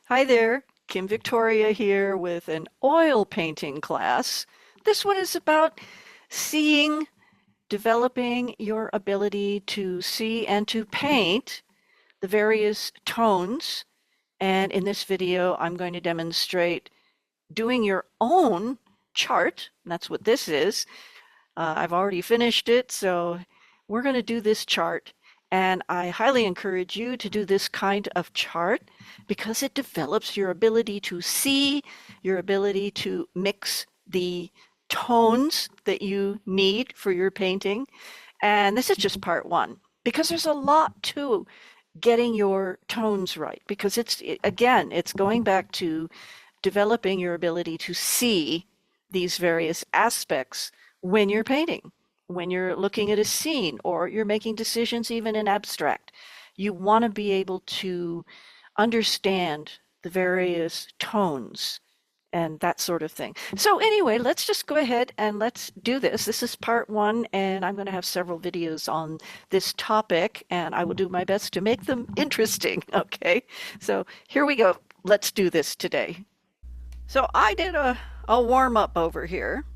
Hi there, Kim Victoria here with an oil painting class. This one is about seeing, developing your ability to see and to paint the various tones. And in this video, I'm going to demonstrate doing your own chart. That's what this is. I've already finished it, so we're going to do this chart. And I highly encourage you to do this kind of chart because it develops your ability to see, your ability to mix the tones that you need for your painting. And this is just part one because there's a lot to getting your tones right because again, it's going back to developing your ability to see these various aspects when you're painting, when you're looking at a scene, or you're making decisions even in abstract. You want to be able to understand the various tones and that sort of thing. So anyway, let's just go ahead and let's do this. This is part one, and I'm going to have several videos on this topic, and I will do my best to make them interesting. Okay, so here we go. Let's do this today. So I did a warm up over here.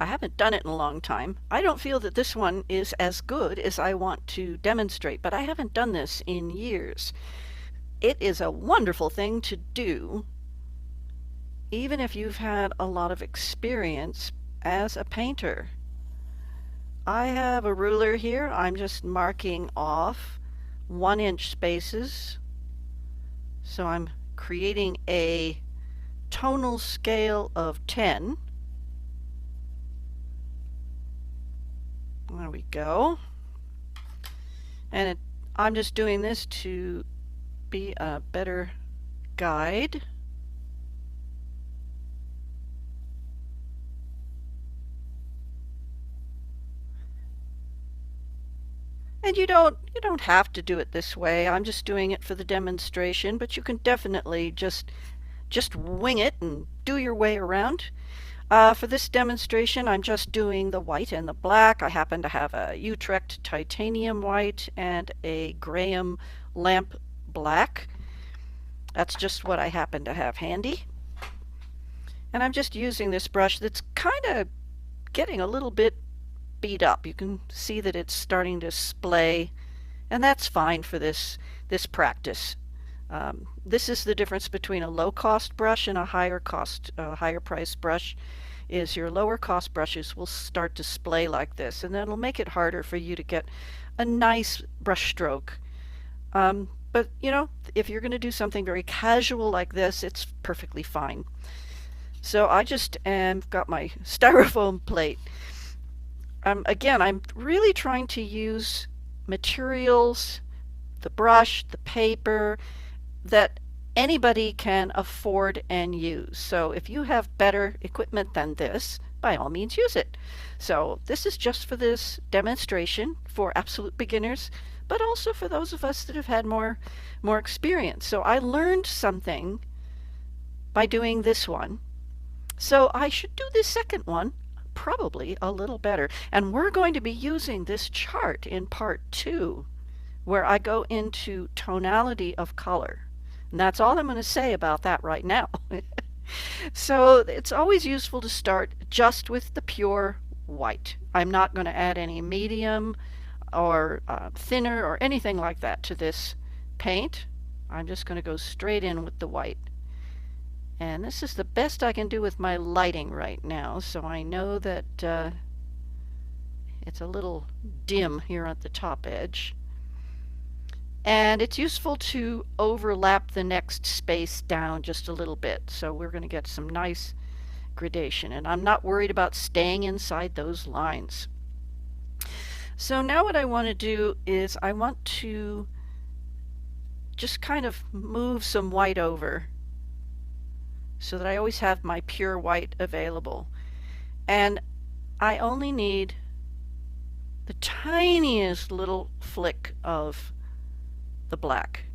I haven't done it in a long time. I don't feel that this one is as good as I want to demonstrate, but I haven't done this in years. It is a wonderful thing to do, even if you've had a lot of experience as a painter. I have a ruler here. I'm just marking off 1 inch spaces. So I'm creating a tonal scale of 10. There we go. And I'm just doing this to be a better guide. And you don't have to do it this way. I'm just doing it for the demonstration, but you can definitely just wing it and do your way around. For this demonstration, I'm just doing the white and the black. I happen to have a Utrecht titanium white and a Graham lamp black. That's just what I happen to have handy. And I'm just using this brush that's kind of getting a little bit beat up. You can see that it's starting to splay, and that's fine for this practice. This is the difference between a low-cost brush and a higher price brush. Is your lower cost brushes will start to splay like this, and that'll make it harder for you to get a nice brush stroke. But if you're going to do something very casual like this, it's perfectly fine. So I just got my styrofoam plate. Again, I'm really trying to use materials, the brush, the paper, that anybody can afford and use. So if you have better equipment than this, by all means use it. So this is just for this demonstration for absolute beginners, but also for those of us that have had more experience. So I learned something by doing this one. So I should do this second one probably a little better. And we're going to be using this chart in part two, where I go into tonality of color. And that's all I'm going to say about that right now. So it's always useful to start just with the pure white. I'm not going to add any medium or thinner or anything like that to this paint. I'm just going to go straight in with the white. And this is the best I can do with my lighting right now, so I know that it's a little dim here at the top edge. And it's useful to overlap the next space down just a little bit, so we're going to get some nice gradation. And I'm not worried about staying inside those lines. So now what I want to do is I want to just kind of move some white over so that I always have my pure white available. And I only need the tiniest little flick of the black.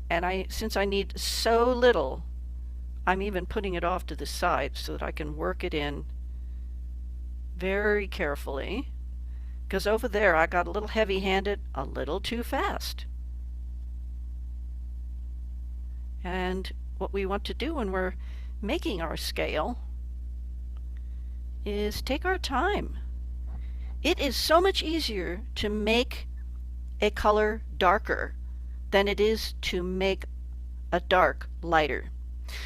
And since I need so little, I'm even putting it off to the side so that I can work it in very carefully, because over there I got a little heavy-handed, a little too fast. And what we want to do when we're making our scale is take our time. It is so much easier to make a color darker than it is to make a dark lighter.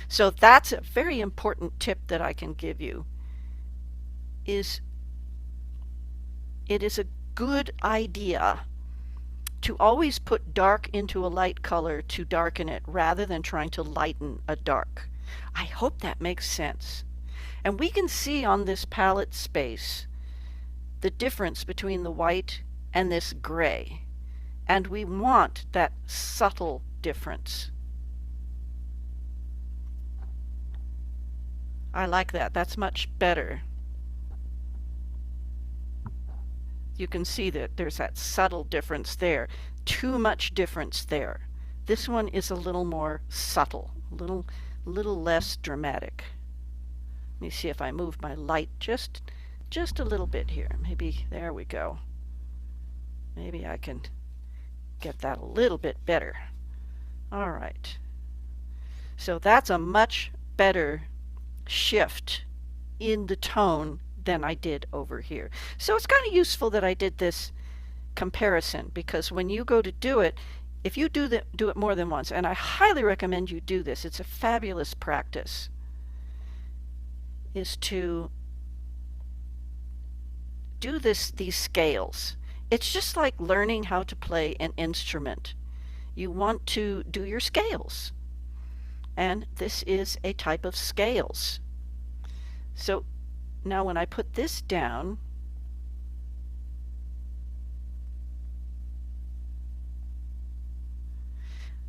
So that's a very important tip that I can give you. Is it is a good idea to always put dark into a light color to darken it rather than trying to lighten a dark. I hope that makes sense. And we can see on this palette space the difference between the white and this gray. And we want that subtle difference. I like that. That's much better. You can see that there's that subtle difference there. Too much difference there. This one is a little more subtle, a little less dramatic. Let me see if I move my light just a little bit here. Maybe, there we go. Maybe I can get that a little bit better. All right. So that's a much better shift in the tone than I did over here. So it's kind of useful that I did this comparison, because when you go to do it, if you do it more than once, and I highly recommend you do this, it's a fabulous practice, is to do these scales. It's just like learning how to play an instrument. You want to do your scales, and this is a type of scales. So now when I put this down,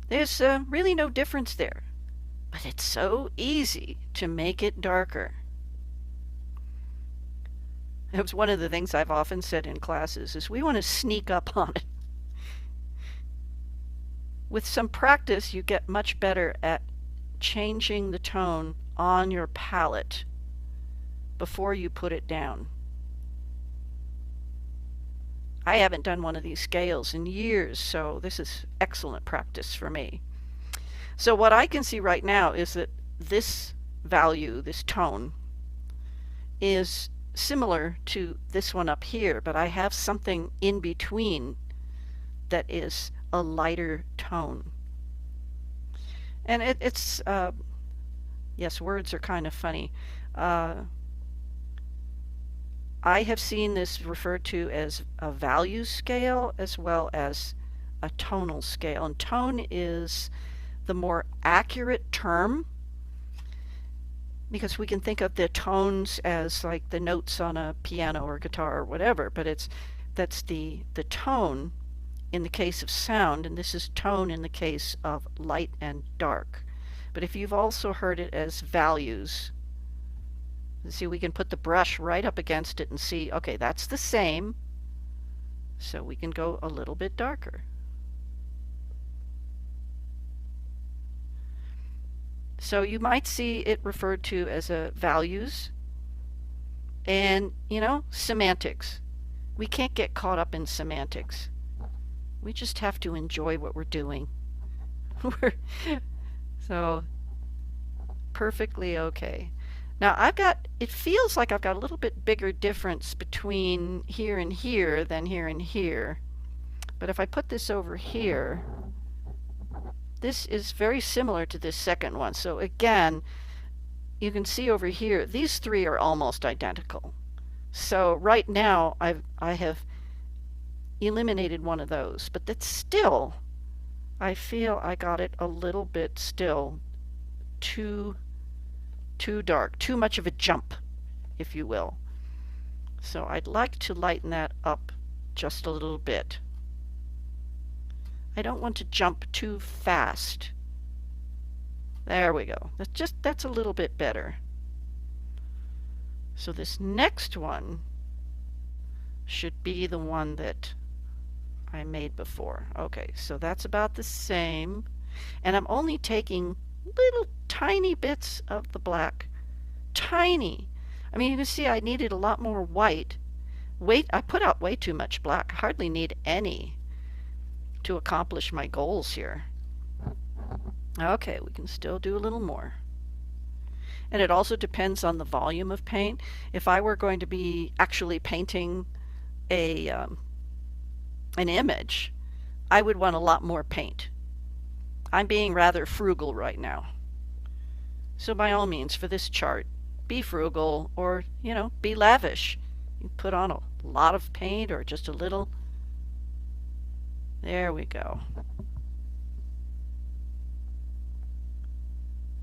there's really no difference there, but it's so easy to make it darker. It was one of the things I've often said in classes is we want to sneak up on it. With some practice, you get much better at changing the tone on your palette before you put it down. I haven't done one of these scales in years, so this is excellent practice for me. So what I can see right now is that this value, this tone, is similar to this one up here, but I have something in between that is a lighter tone. And it's yes, words are kind of funny. I have seen this referred to as a value scale as well as a tonal scale. And tone is the more accurate term, because we can think of the tones as like the notes on a piano or guitar or whatever, but that's the tone in the case of sound, and this is tone in the case of light and dark. But if you've also heard it as values, see, we can put the brush right up against it and see, okay, that's the same, so we can go a little bit darker. So you might see it referred to as a values, and semantics. We can't get caught up in semantics. We just have to enjoy what we're doing. So perfectly okay. Now it feels like I've got a little bit bigger difference between here and here than here and here. But if I put this over here, this is very similar to this second one. So again, you can see over here, these three are almost identical. So right now I have eliminated one of those, but that's still, I feel I got it a little bit still too dark, too much of a jump, if you will. So I'd like to lighten that up just a little bit. I don't want to jump too fast. There we go. That's a little bit better. So this next one should be the one that I made before. Okay, so that's about the same. And I'm only taking little tiny bits of the black. Tiny. I mean, you can see I needed a lot more white. I put out way too much black. I hardly need any to accomplish my goals here. Okay, we can still do a little more. And it also depends on the volume of paint. If I were going to be actually painting a an image, I would want a lot more paint. I'm being rather frugal right now. So by all means, for this chart, be frugal or, be lavish. You put on a lot of paint or just a little. There we go.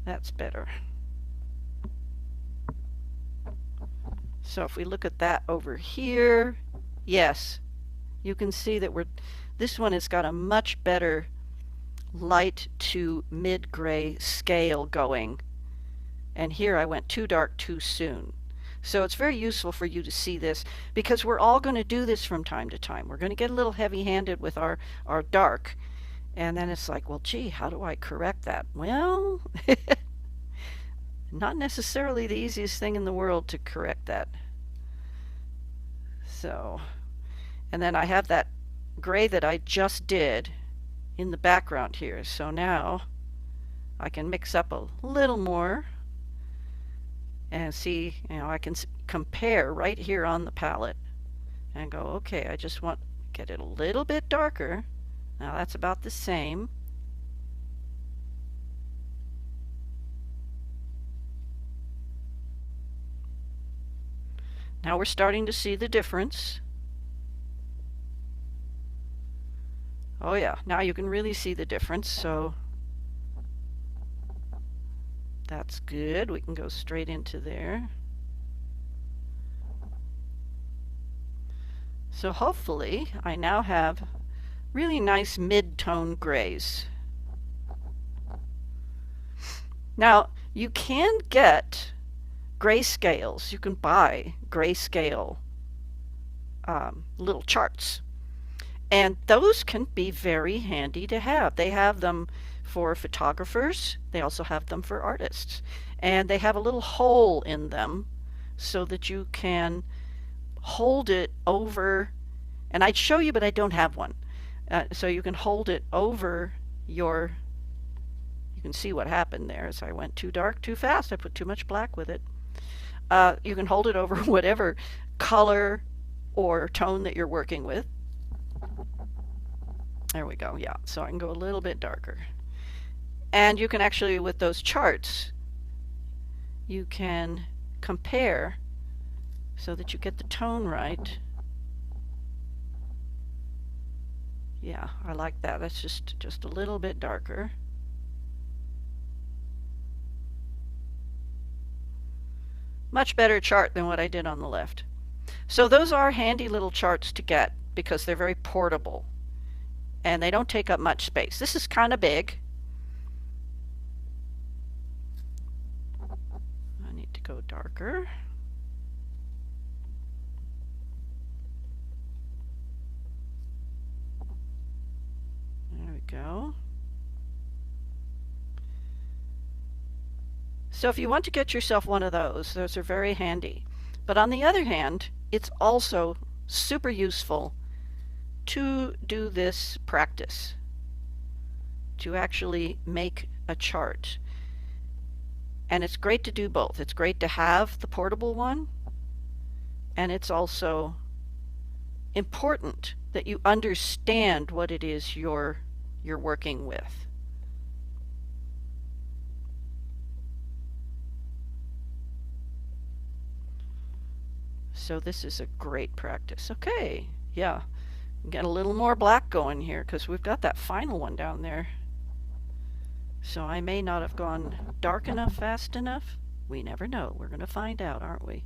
That's better. So if we look at that over here, yes, you can see that this one has got a much better light to mid-gray scale going. And here I went too dark too soon. So it's very useful for you to see this because we're all going to do this from time to time. We're going to get a little heavy-handed with our dark. And then it's like, well, gee, how do I correct that? Well, not necessarily the easiest thing in the world to correct that. So, and then I have that gray that I just did in the background here. So now I can mix up a little more and see, I can compare right here on the palette and go, okay, I just want to get it a little bit darker. Now that's about the same. Now we're starting to see the difference. Oh yeah, now you can really see the difference, so that's good. We can go straight into there. So hopefully I now have really nice mid-tone grays. Now you can get grayscales. You can buy grayscale little charts. And those can be very handy to have. They have them for photographers. They also have them for artists. And they have a little hole in them so that you can hold it over, and I'd show you, but I don't have one. So you can hold it over you can see what happened there as I went too dark too fast. I put too much black with it. You can hold it over whatever color or tone that you're working with. There we go. Yeah, so I can go a little bit darker. And you can actually, with those charts, you can compare so that you get the tone right. Yeah, I like that. That's just a little bit darker. Much better chart than what I did on the left. So those are handy little charts to get because they're very portable and they don't take up much space. This is kind of big. I need to go darker. There we go. So if you want to get yourself one of those are very handy. But on the other hand, it's also super useful to do this practice, to actually make a chart. And it's great to do both. It's great to have the portable one, and it's also important that you understand what it is you're working with. So this is a great practice. Okay, yeah. Get a little more black going here because we've got that final one down there. So I may not have gone dark enough fast enough. We never know. We're going to find out, aren't we?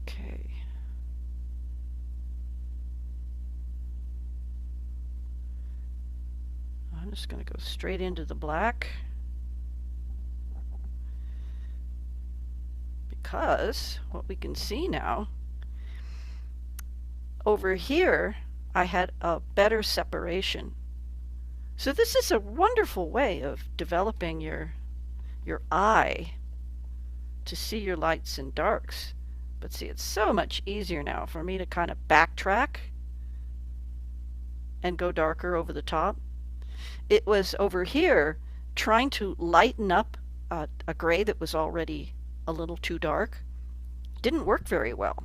Okay. I'm just going to go straight into the black. Because what we can see now, over here I had a better separation. So this is a wonderful way of developing your eye to see your lights and darks. But see, it's so much easier now for me to kind of backtrack and go darker over the top. It was over here trying to lighten up a gray that was already a little too dark. Didn't work very well.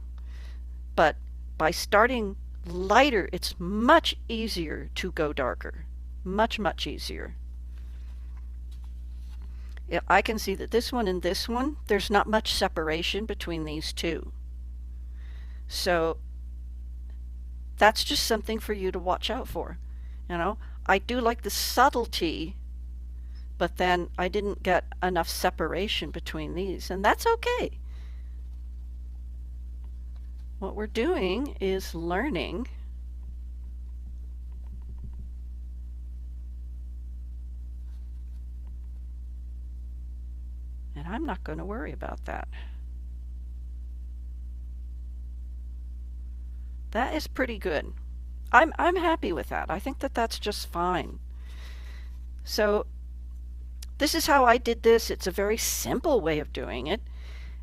But by starting lighter, it's much easier to go darker. Much, much easier. Yeah, I can see that this one and this one, there's not much separation between these two. So that's just something for you to watch out for. You know, I do like the subtlety, but then I didn't get enough separation between these, and that's okay. What we're doing is learning and I'm not going to worry about that. That is pretty good. I'm happy with that. I think that that's just fine. So this is how I did this. It's a very simple way of doing it.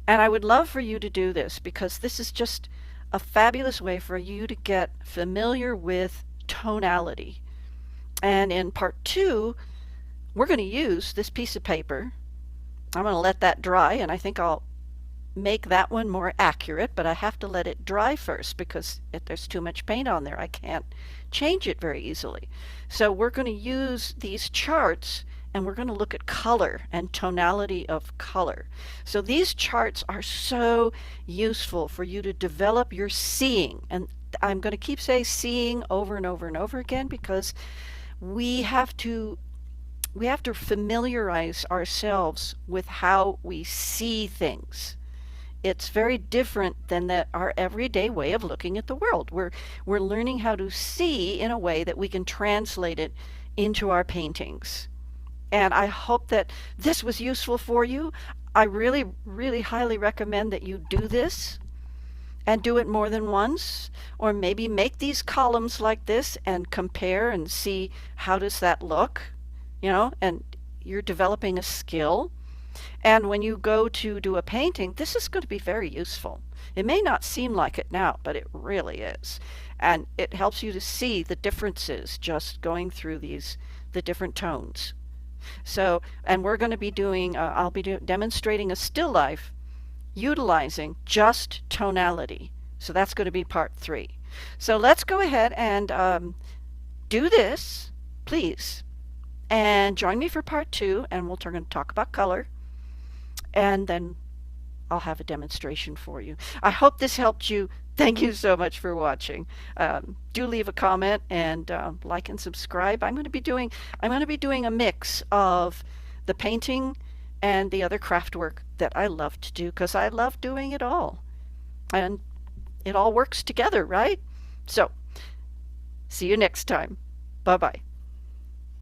And I would love for you to do this because this is just a fabulous way for you to get familiar with tonality. And in part 2, we're going to use this piece of paper. I'm going to let that dry, and I think I'll make that one more accurate, but I have to let it dry first because if there's too much paint on there, I can't change it very easily. So we're going to use these charts and we're going to look at color and tonality of color. So these charts are so useful for you to develop your seeing. And I'm going to keep saying seeing over and over and over again because we have to familiarize ourselves with how we see things. It's very different than our everyday way of looking at the world. We're learning how to see in a way that we can translate it into our paintings. And I hope that this was useful for you. I really, really highly recommend that you do this and do it more than once, or maybe make these columns like this and compare and see how does that look, and you're developing a skill. And when you go to do a painting, this is going to be very useful. It may not seem like it now, but it really is. And it helps you to see the differences just going through the different tones. So, and we're going to be doing, I'll be demonstrating a still life utilizing just tonality. So that's going to be part 3. So let's go ahead and do this, please. And join me for part 2, and we're going to talk about color. And then I'll have a demonstration for you. I hope this helped you. Thank you so much for watching. Do leave a comment and like and subscribe. I'm going to be doing a mix of the painting and the other craft work that I love to do because I love doing it all. And it all works together, right? So, see you next time. Bye-bye.